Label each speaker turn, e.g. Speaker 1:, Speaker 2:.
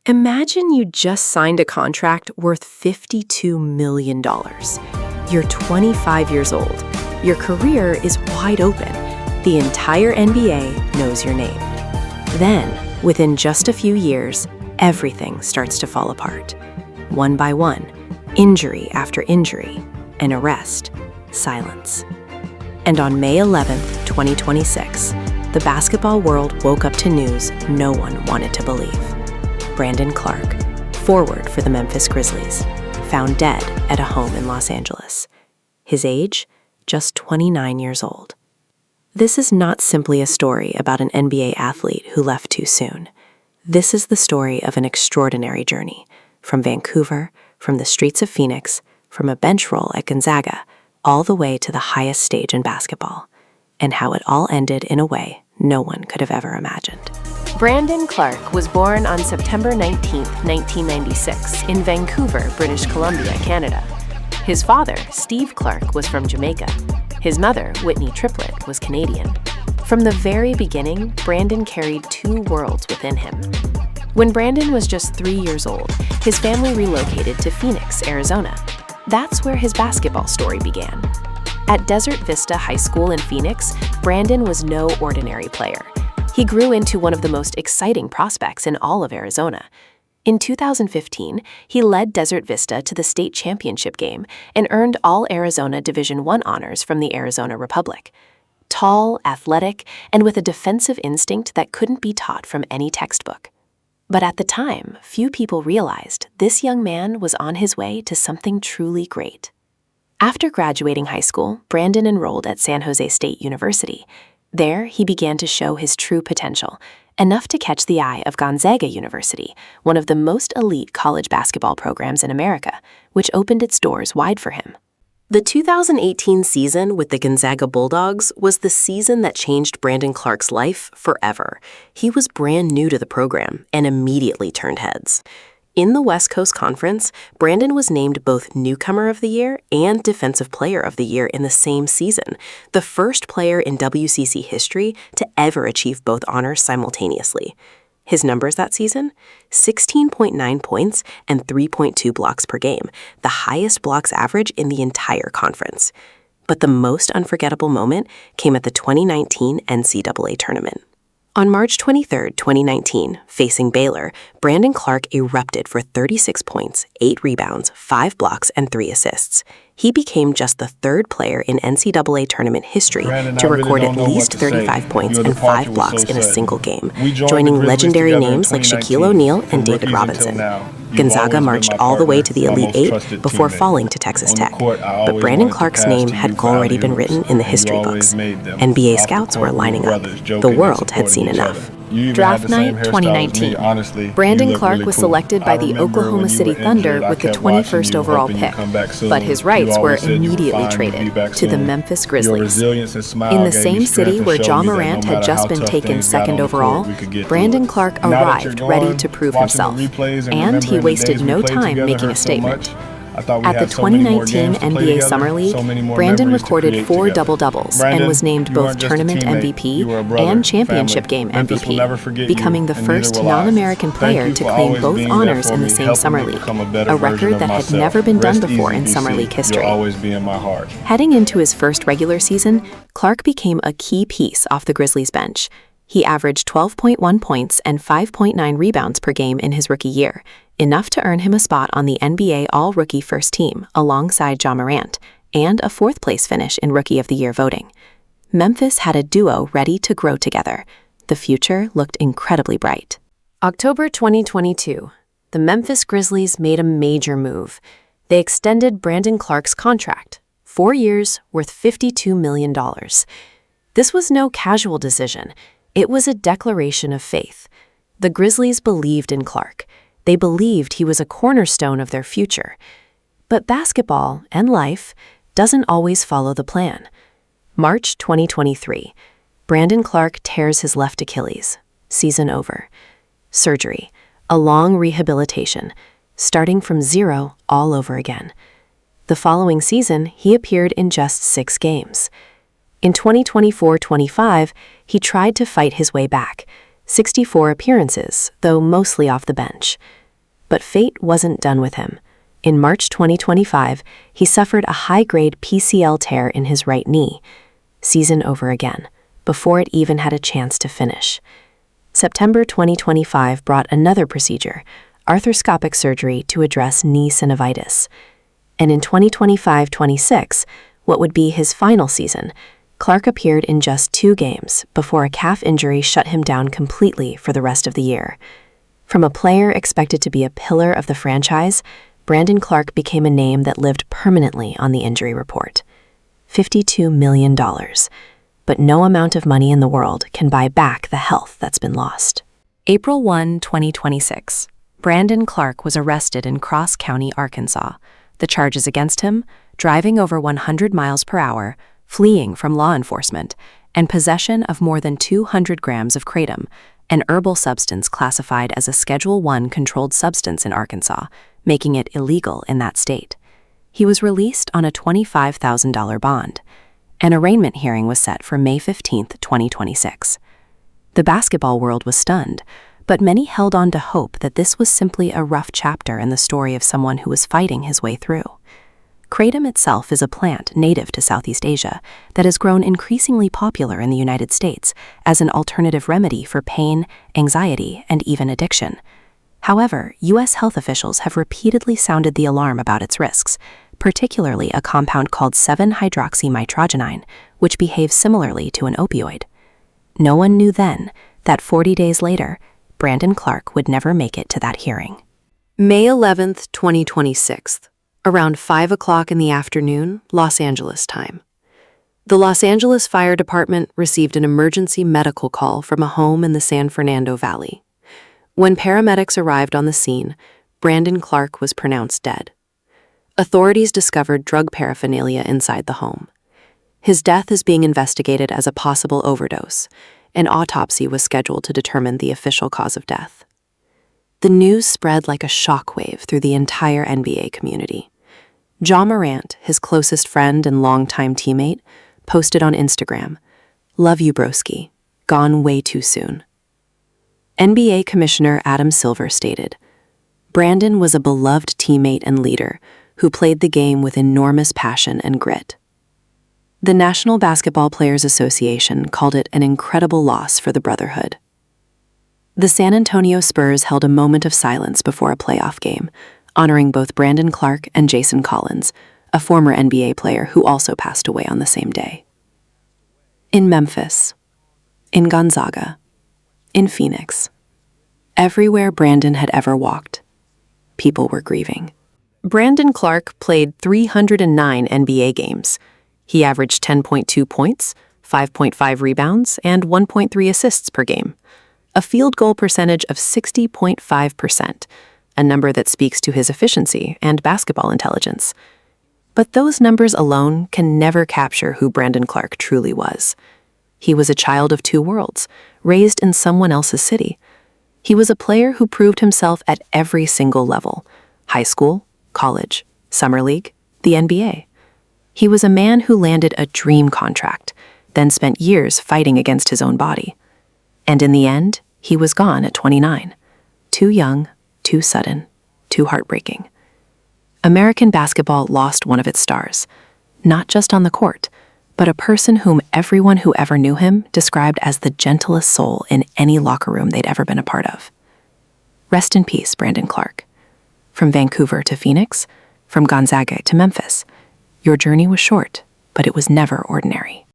Speaker 1: Imagine you just signed a contract worth $52 million. You're 25 years old. Your career is wide open. The entire NBA knows your name. Then, within just a few years, everything starts to fall apart. One by one, injury after injury, an arrest, silence. And on May 11th, 2026, the basketball world woke up to news no one wanted to believe. Brandon Clarke, forward for the Memphis Grizzlies, found dead at a home in Los Angeles. His age, just 29 years old. This is not simply a story about an NBA athlete who left too soon. This is the story of an extraordinary journey, from Vancouver, from the streets of Phoenix, from a bench role at Gonzaga, all the way to the highest stage in basketball, and how it all ended in a way no one could have ever imagined.
Speaker 2: Brandon Clarke was born on September 19, 1996, in Vancouver, British Columbia, Canada. His father, Steve Clarke, was from Jamaica. His mother, Whitney Triplett, was Canadian. From the very beginning, Brandon carried two worlds within him. When Brandon was just 3 years old, his family relocated to Phoenix, Arizona. That's where his basketball story began. At Desert Vista High School in Phoenix, Brandon was no ordinary player. He grew into one of the most exciting prospects in all of Arizona. In 2015, he led Desert Vista to the state championship game and earned all Arizona Division I honors from the Arizona Republic. Tall, athletic, and with a defensive instinct that couldn't be taught from any textbook. But at the time, few people realized this young man was on his way to something truly great. After graduating high school, Brandon enrolled at San Jose State University. There, he began to show his true potential, enough to catch the eye of Gonzaga University, one of the most elite college basketball programs in America, which opened its doors wide for him. The 2018 season with the Gonzaga Bulldogs was the season that changed Brandon Clarke's life forever. He was brand new to the program and immediately turned heads. In the West Coast Conference, Brandon was named both Newcomer of the Year and Defensive Player of the Year in the same season, the first player in WCC history to ever achieve both honors simultaneously. His numbers that season? 16.9 points and 3.2 blocks per game, the highest blocks average in the entire conference. But the most unforgettable moment came at the 2019 NCAA tournament. On March 23, 2019, facing Baylor, Brandon Clarke erupted for 36 points, 8 rebounds, 5 blocks, and 3 assists. He became just the third player in NCAA tournament history to record at least 35 points and 5 blocks in a single game, joining legendary names like Shaquille O'Neal and David Robinson. Gonzaga marched all the way to the Elite Eight before falling to Texas Tech, but Brandon Clarke's name had already been written in the history books. NBA scouts were lining up. The world had seen enough. Draft night 2019. Brandon Clarke was selected by the Oklahoma City Thunder with the 21st overall pick, but his rights were immediately traded to the Memphis Grizzlies. In the same city where Ja Morant had just been taken second overall, Brandon Clarke arrived ready to prove himself, and he wasted no time making a statement. At the 2019 NBA Summer League, Brandon recorded 4 double-doubles and was named both Tournament MVP and Championship Game MVP, becoming the first non-American player to claim both honors in the same Summer League, a record that had never been done before in Summer League history. Heading into his first regular season, Clarke became a key piece off the Grizzlies bench. He averaged 12.1 points and 5.9 rebounds per game in his rookie year, enough to earn him a spot on the NBA All-Rookie First Team alongside Ja Morant, and a fourth-place finish in Rookie of the Year voting. Memphis had a duo ready to grow together. The future looked incredibly bright. October 2022, the Memphis Grizzlies made a major move. They extended Brandon Clarke's contract, 4 years, worth $52 million. This was no casual decision. It was a declaration of faith. The Grizzlies believed in Clarke. They believed he was a cornerstone of their future. But basketball and life doesn't always follow the plan. March 2023, Brandon Clarke tears his left Achilles. Season over. Surgery, a long rehabilitation, starting from zero all over again. The following season, he appeared in just 6 games. In 2024-25, he tried to fight his way back.
Speaker 1: 64 appearances, though mostly off the bench. But fate wasn't done with him. In March 2025, he suffered a high-grade PCL tear in his right knee. Season over again, before it even had a chance to finish. September 2025 brought another procedure, arthroscopic surgery to address knee synovitis. And in 2025-26, what would be his final season, Clarke appeared in just 2 games before a calf injury shut him down completely for the rest of the year. From a player expected to be a pillar of the franchise, Brandon Clarke became a name that lived permanently on the injury report. $52 million. But no amount of money in the world can buy back the health that's been lost. April 1, 2026. Brandon Clarke was arrested in Cross County, Arkansas. The charges against him: driving over 100 miles per hour, fleeing from law enforcement, and possession of more than 200 grams of kratom, an herbal substance classified as a Schedule I controlled substance in Arkansas, making it illegal in that state. He was released on a $25,000 bond. An arraignment hearing was set for May 15, 2026. The basketball world was stunned, but many held on to hope that this was simply a rough chapter in the story of someone who was fighting his way through. Kratom itself is a plant native to Southeast Asia that has grown increasingly popular in the United States as an alternative remedy for pain, anxiety, and even addiction. However, U.S. health officials have repeatedly sounded the alarm about its risks, particularly a compound called 7-hydroxymitragynine, which behaves similarly to an opioid. No one knew then that 40 days later, Brandon Clarke would never make it to that hearing. May 11, 2026, around 5 o'clock in the afternoon, Los Angeles time. The Los Angeles Fire Department received an emergency medical call from a home in the San Fernando Valley. When paramedics arrived on the scene, Brandon Clarke was pronounced dead. Authorities discovered drug paraphernalia inside the home. His death is being investigated as a possible overdose. An autopsy was scheduled to determine the official cause of death. The news spread like a shockwave through the entire NBA community. Ja Morant, his closest friend and longtime teammate, posted on Instagram, "Love you, broski. Gone way too soon." NBA Commissioner Adam Silver stated, "Brandon was a beloved teammate and leader who played the game with enormous passion and grit." The National Basketball Players Association called it an incredible loss for the brotherhood. The San Antonio Spurs held a moment of silence before a playoff game, honoring both Brandon Clarke and Jason Collins, a former NBA player who also passed away on the same day. In Memphis, in Gonzaga, in Phoenix, everywhere Brandon had ever walked, people were grieving. Brandon Clarke played 309 NBA games. He averaged 10.2 points, 5.5 rebounds, and 1.3 assists per game. A field goal percentage of 60.5%, a number that speaks to his efficiency and basketball intelligence. But those numbers alone can never capture who Brandon Clarke truly was. He was a child of two worlds, raised in someone else's city. He was a player who proved himself at every single level: high school, college, summer league, the NBA. He was a man who landed a dream contract, then spent years fighting against his own body. And in the end, he was gone at 29. Too young, too sudden, too heartbreaking. American basketball lost one of its stars, not just on the court, but a person whom everyone who ever knew him described as the gentlest soul in any locker room they'd ever been a part of. Rest in peace, Brandon Clarke. From Vancouver to Phoenix, from Gonzaga to Memphis, your journey was short, but it was never ordinary.